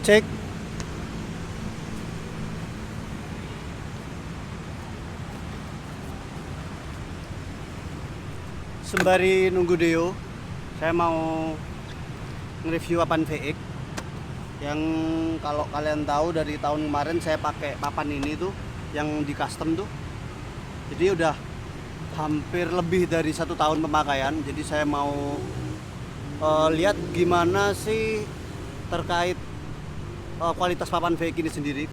Cek. Sembari nunggu Deo, saya mau nge-review papan VX yang kalau kalian tahu dari tahun kemarin saya pakai papan ini tuh yang di custom tuh. Jadi udah hampir lebih dari 1 tahun pemakaian. Jadi saya mau lihat gimana sih terkait kualitas papan VX ini sendiri.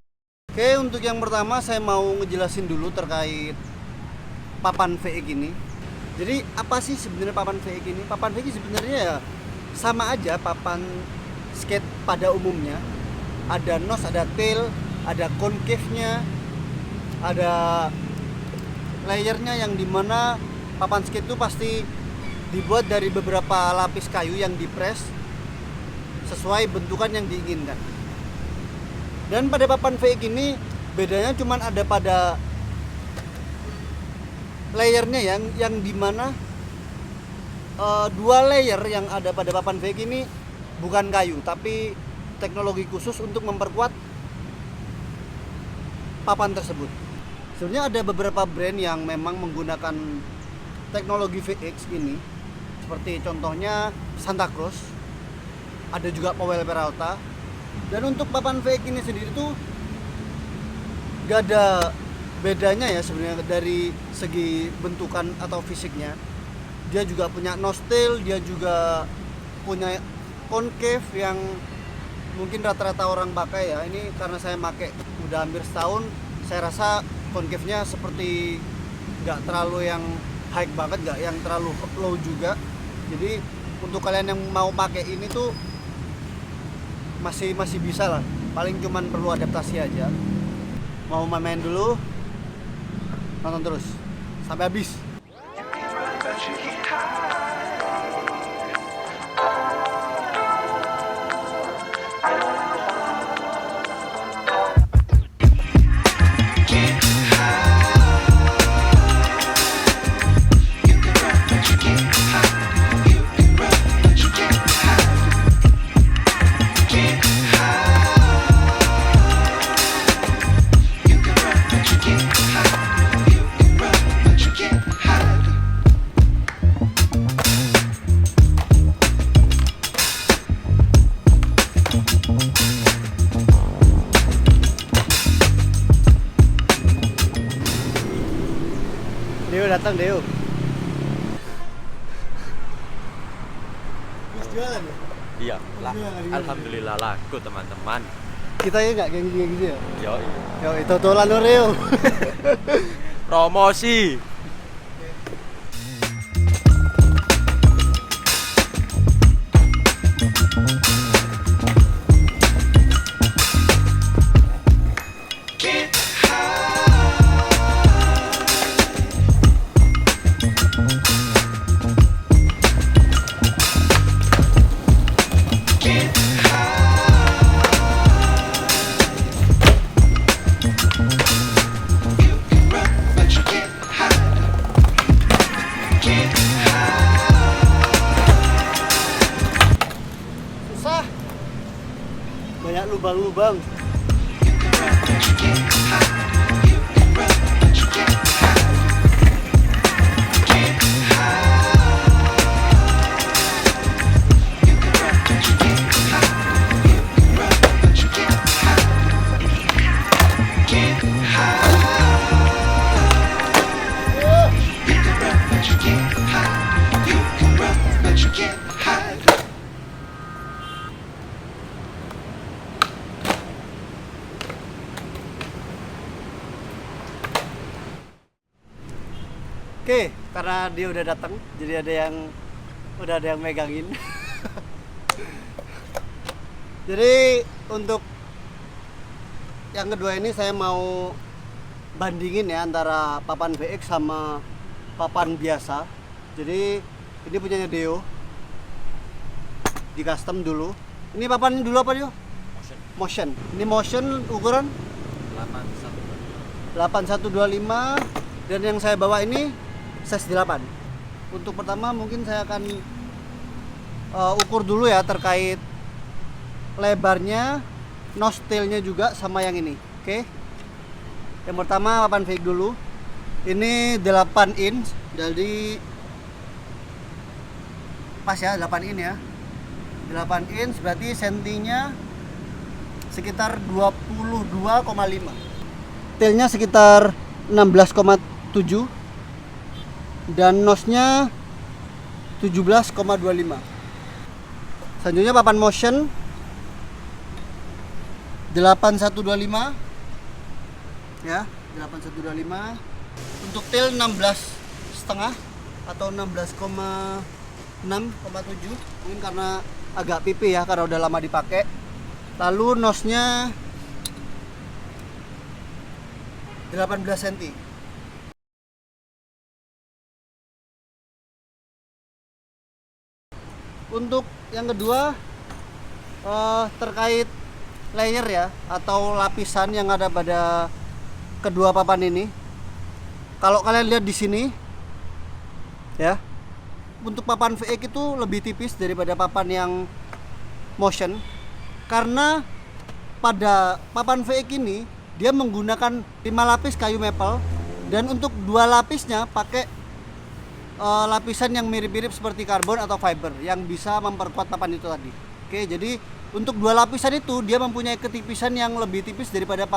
Oke, untuk yang pertama saya mau ngejelasin dulu terkait papan VX ini. Jadi apa sih sebenarnya papan VX ini? Papan VX sebenarnya ya sama aja papan skate pada umumnya. Ada nose, ada tail, ada concave-nya, ada layernya yang dimana papan skate itu pasti dibuat dari beberapa lapis kayu yang dipres sesuai bentukan yang diinginkan. Dan pada papan VX ini bedanya cuman ada pada layernya yang dimana 2 layer yang ada pada papan VX ini bukan kayu tapi teknologi khusus untuk memperkuat papan tersebut. Sebenarnya ada beberapa brand yang memang menggunakan teknologi VX ini, seperti contohnya Santa Cruz, ada juga Powell Peralta. Dan untuk papan VX ini sendiri tuh gak ada bedanya ya sebenarnya dari segi bentukan atau fisiknya. Dia juga punya nose tail, dia juga punya concave yang mungkin rata-rata orang pakai ya. Ini karena saya pakai udah hampir setahun, saya rasa concave-nya seperti nggak terlalu yang high banget, nggak yang terlalu low juga. Jadi untuk kalian yang mau pakai ini tuh masih bisa lah. Paling cuman perlu adaptasi aja. Mau main dulu, nonton terus sampai habis. Deo datang, Deo. Mas jualan ya? Iya, alhamdulillah laku teman-teman. Kita ya nggak gengsi-gengsi ya? Yo, Yo, itu tolan lo, Deo. promosi. Susah. Banyak lubang-lubang. Oke, karena dia udah datang, jadi udah ada yang megangin. Jadi untuk yang kedua ini saya mau bandingin ya antara papan VX sama papan biasa. Jadi ini punyanya Deo, di custom dulu. Ini papan dulu apa Deo? Motion. Ini motion ukuran 8125 dan yang saya bawa ini size 8. Untuk pertama mungkin saya akan ukur dulu ya terkait lebarnya nose tailnya juga sama yang ini. Oke. Yang pertama papan VX dulu. Ini 8 inch, jadi pas ya 8 inch ya. 8 inch berarti sentinya sekitar 22,5. Tailnya sekitar 16,7 dan nose-nya 17,25. Selanjutnya papan motion 8125 ya, 8125. Untuk tail 16,5 atau 16,6,7, mungkin karena agak pipi ya karena udah lama dipakai. Lalu nose-nya 18 cm. Untuk yang kedua terkait layer ya atau lapisan yang ada pada kedua papan ini. Kalau kalian lihat di sini ya, untuk papan VX itu lebih tipis daripada papan yang motion, karena pada papan VX ini dia menggunakan 5 lapis kayu maple, dan untuk 2 lapisnya pakai lapisan yang mirip-mirip seperti karbon atau fiber yang bisa memperkuat papan itu tadi. Oke, jadi untuk 2 lapisan itu dia mempunyai ketipisan yang lebih tipis daripada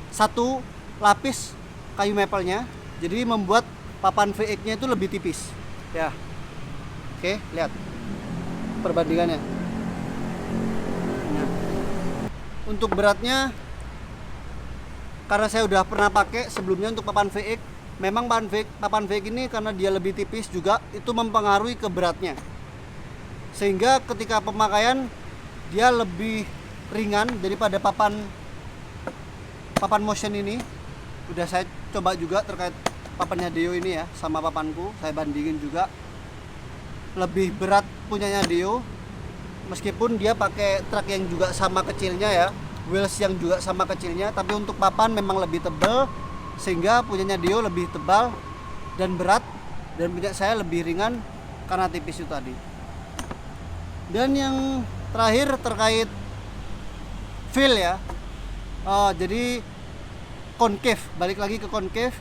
satu lapis kayu maple-nya, jadi membuat papan VX-nya itu lebih tipis ya. Oke, lihat perbandingannya. Nah, untuk beratnya, karena saya udah pernah pakai sebelumnya untuk papan VX, memang papan VX ini karena dia lebih tipis juga itu mempengaruhi ke beratnya, sehingga ketika pemakaian dia lebih ringan daripada papan motion ini. Udah saya coba juga terkait papannya Deo ini ya sama papanku, saya bandingin juga. Lebih berat punyanya Deo, meskipun dia pakai truk yang juga sama kecilnya ya, wheels yang juga sama kecilnya, tapi untuk papan memang lebih tebal, sehingga punyanya Deo lebih tebal dan berat, dan punya saya lebih ringan karena tipis itu tadi. Dan yang terakhir terkait feel ya, jadi concave, balik lagi ke concave,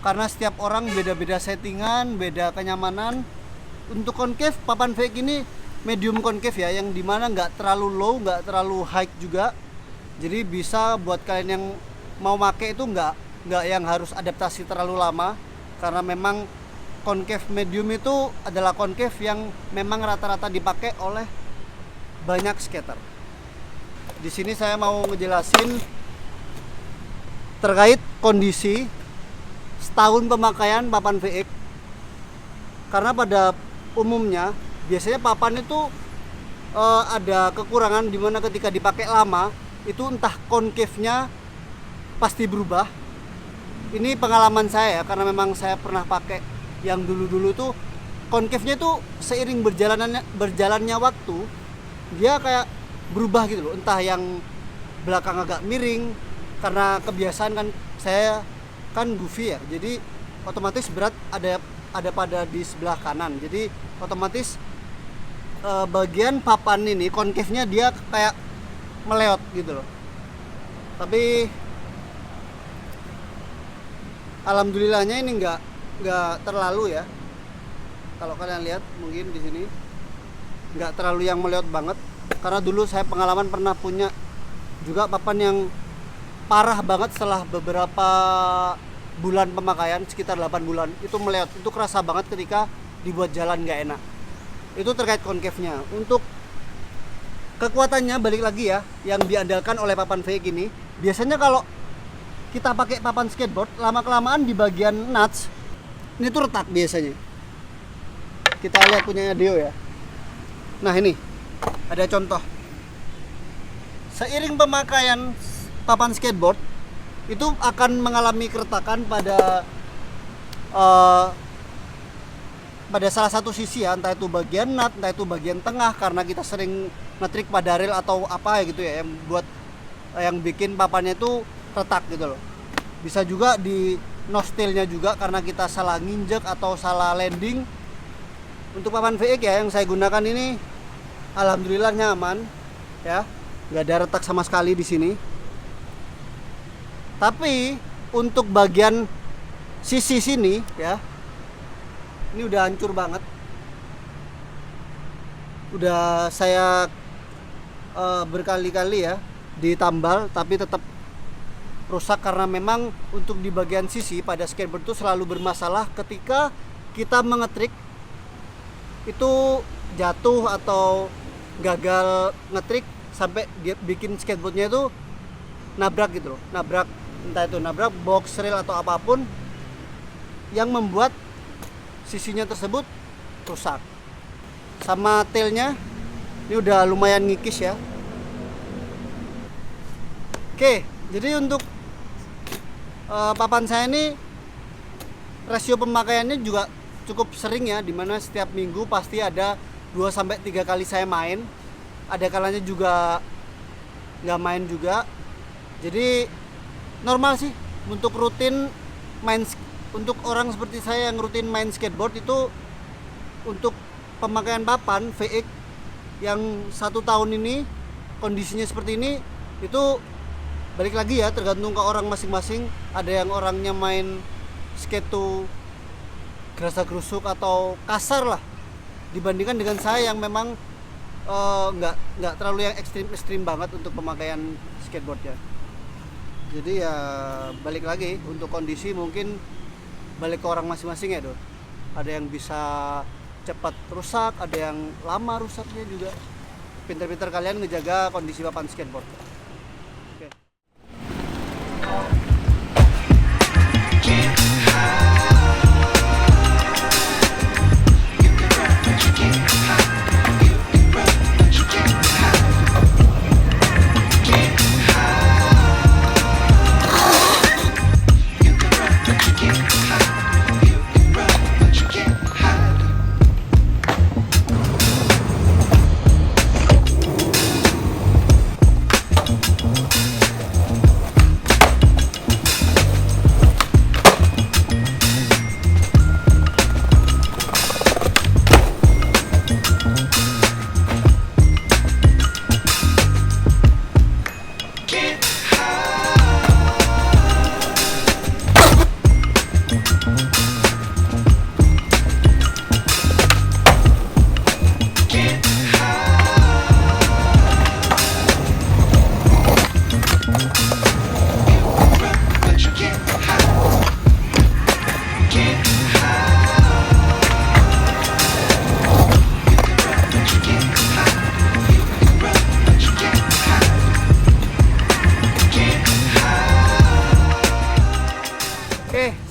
karena setiap orang beda-beda settingan, beda kenyamanan. Untuk concave, papan VX ini medium concave ya, yang dimana nggak terlalu low, nggak terlalu high juga. Jadi bisa buat kalian yang mau pakai itu nggak yang harus adaptasi terlalu lama, karena memang concave medium itu adalah concave yang memang rata-rata dipakai oleh banyak skater. Di sini saya mau ngejelasin terkait kondisi setahun pemakaian papan VX, karena pada umumnya biasanya papan itu ada kekurangan di mana ketika dipakai lama itu entah concave-nya pasti berubah. Ini pengalaman saya ya, karena memang saya pernah pakai yang dulu-dulu tuh concave-nya itu seiring berjalannya waktu dia kayak berubah gitu loh, entah yang belakang agak miring karena kebiasaan kan saya kan goofy ya, jadi otomatis berat ada pada di sebelah kanan, jadi otomatis bagian papan ini concave-nya dia kayak meleot gitu loh. Tapi alhamdulillahnya ini nggak terlalu ya. Kalau kalian lihat mungkin di sini nggak terlalu yang meleot banget, karena dulu saya pengalaman pernah punya juga papan yang parah banget setelah beberapa bulan pemakaian, sekitar 8 bulan itu meleot, itu kerasa banget ketika dibuat jalan nggak enak. Itu terkait concave-nya. Untuk kekuatannya balik lagi ya, yang diandalkan oleh papan VX ini, biasanya kalau kita pakai papan skateboard lama-kelamaan di bagian nuts ini tuh retak biasanya. Kita lihat punyanya Deo ya. Nah ini ada contoh. Seiring pemakaian papan skateboard itu akan mengalami keretakan pada salah satu sisi ya, entah itu bagian nut, entah itu bagian tengah, karena kita sering ngetrik pada reel atau apa ya gitu ya, yang bikin papannya itu retak gitu loh. Bisa juga di nose tail-nya juga, karena kita salah nginjek atau salah landing. Untuk papan VX ya yang saya gunakan ini alhamdulillah nyaman ya. nggak ada retak sama sekali di sini. Tapi untuk bagian sisi sini ya, ini udah hancur banget. Udah saya berkali-kali ya ditambal, tapi tetap rusak karena memang untuk di bagian sisi pada skateboard itu selalu bermasalah ketika kita mengetrik itu jatuh atau gagal ngetrik sampai dia bikin skateboardnya itu nabrak gitu loh, nabrak, entah itu nabrak box rail atau apapun yang membuat sisinya tersebut rusak. Sama tailnya ini udah lumayan ngikis ya. Oke, jadi untuk papan saya ini rasio pemakaiannya juga cukup sering ya, dimana setiap minggu pasti ada 2-3 kali saya main. Ada kalanya juga nggak main juga. Jadi normal sih untuk rutin main, untuk orang seperti saya yang rutin main skateboard itu, untuk pemakaian papan VX yang 1 tahun ini kondisinya seperti ini, itu balik lagi ya, tergantung ke orang masing-masing. Ada yang orangnya main skate tuh gerasa-gerusuk atau kasar lah dibandingkan dengan saya yang memang nggak terlalu yang ekstrim banget untuk pemakaian skateboardnya. Jadi ya balik lagi untuk kondisi, mungkin balik ke orang masing-masing ya doh. Ada yang bisa cepat rusak, ada yang lama rusaknya juga. Pinter-pinter kalian ngejaga kondisi papan skateboard. Oke.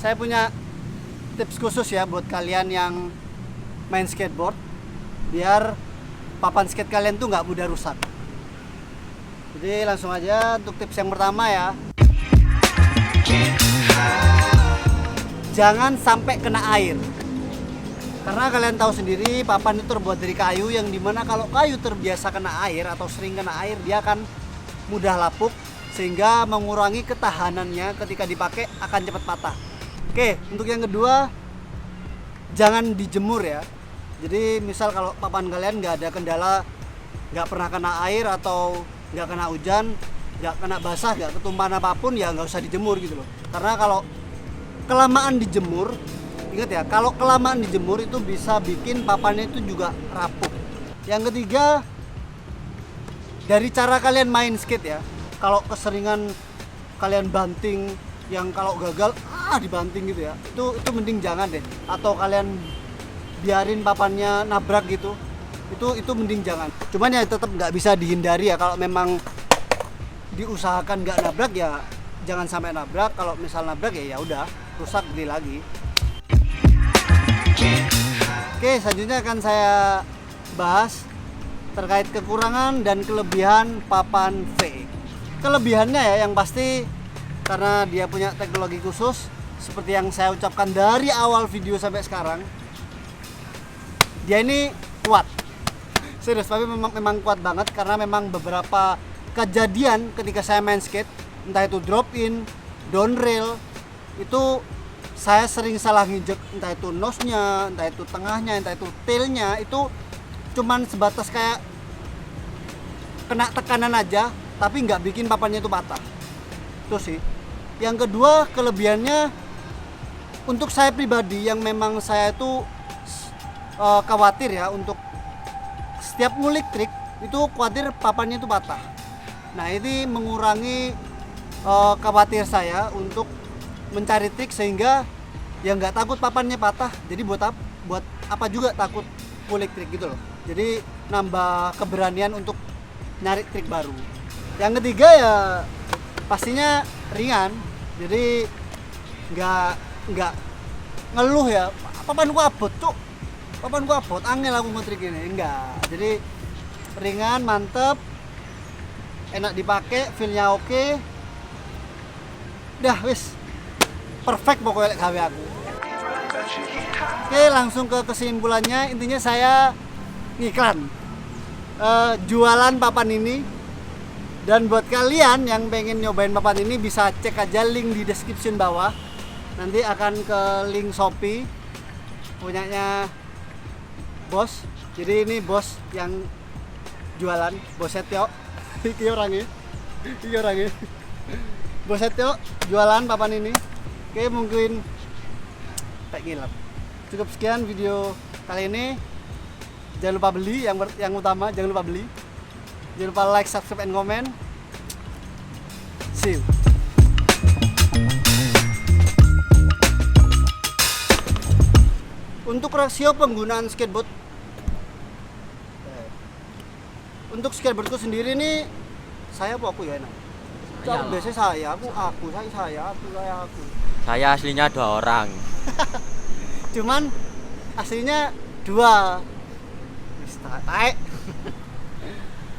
Saya punya tips khusus ya buat kalian yang main skateboard, biar papan skate kalian tuh nggak mudah rusak. Jadi langsung aja untuk tips yang pertama ya, jangan sampai kena air. Karena kalian tahu sendiri papan itu terbuat dari kayu, yang dimana kalau kayu terbiasa kena air atau sering kena air, dia akan mudah lapuk, sehingga mengurangi ketahanannya ketika dipakai akan cepat patah. Oke, untuk yang kedua, jangan dijemur ya. Jadi misal kalau papan kalian nggak ada kendala, nggak pernah kena air atau nggak kena hujan, nggak kena basah, nggak ketumpahan apapun, ya nggak usah dijemur gitu loh. Karena kalau kelamaan dijemur, ingat ya, kalau kelamaan dijemur itu bisa bikin papannya itu juga rapuh. Yang ketiga, dari cara kalian main skate ya, kalau keseringan kalian banting, yang kalau gagal dibanting gitu ya, itu mending jangan deh. Atau kalian biarin papannya nabrak gitu, itu mending jangan. Cuman ya tetap nggak bisa dihindari ya, kalau memang diusahakan nggak nabrak ya jangan sampai nabrak. Kalau misal nabrak ya udah rusak, beli lagi. Oke, selanjutnya akan saya bahas terkait kekurangan dan kelebihan papan VX. Kelebihannya ya, yang pasti karena dia punya teknologi khusus, seperti yang saya ucapkan dari awal video sampai sekarang, dia ini kuat. Serius, tapi memang kuat banget, karena memang beberapa kejadian ketika saya main skate, entah itu drop in, down rail, itu saya sering salah nginjek, entah itu nose-nya, entah itu tengahnya, entah itu tail-nya, itu cuman sebatas kayak kena tekanan aja tapi nggak bikin papannya itu patah. Itu sih. Yang kedua, kelebihannya untuk saya pribadi yang memang saya itu khawatir ya, untuk setiap ngulik trik itu khawatir papannya itu patah. Nah, ini mengurangi khawatir saya untuk mencari trik sehingga ya nggak takut papannya patah. Jadi buat apa juga takut ngulik trik gitu loh. Jadi nambah keberanian untuk nyari trik baru. Yang ketiga ya pastinya ringan. Jadi nggak ngeluh ya, papanku abot cuk, papanku abot, angel aku ngetrik ini. Enggak. Jadi ringan, mantep, enak dipakai, feelnya oke. Dah wis perfect pokoknya gawe aku. Oke, langsung ke kesimpulannya. Intinya saya ngiklan jualan papan ini. Dan buat kalian yang pengen nyobain papan ini bisa cek aja link di description bawah. Nanti akan ke link Shopee punyanya Bos. Jadi ini Bos yang jualan, Bos Setio. Iki orangnya. Bos Setio jualan papan ini. Oke, mungkin tak ngilap. Cukup sekian video kali ini. Jangan lupa beli, yang utama jangan lupa beli. Jangan lupa like, subscribe, and comment. See you. Untuk rasio penggunaan skateboard, untuk skateboardku sendiri nih, saya apa aku ya enak? Biasanya saya. Saya aslinya 2 orang. Cuman aslinya 2. Taek.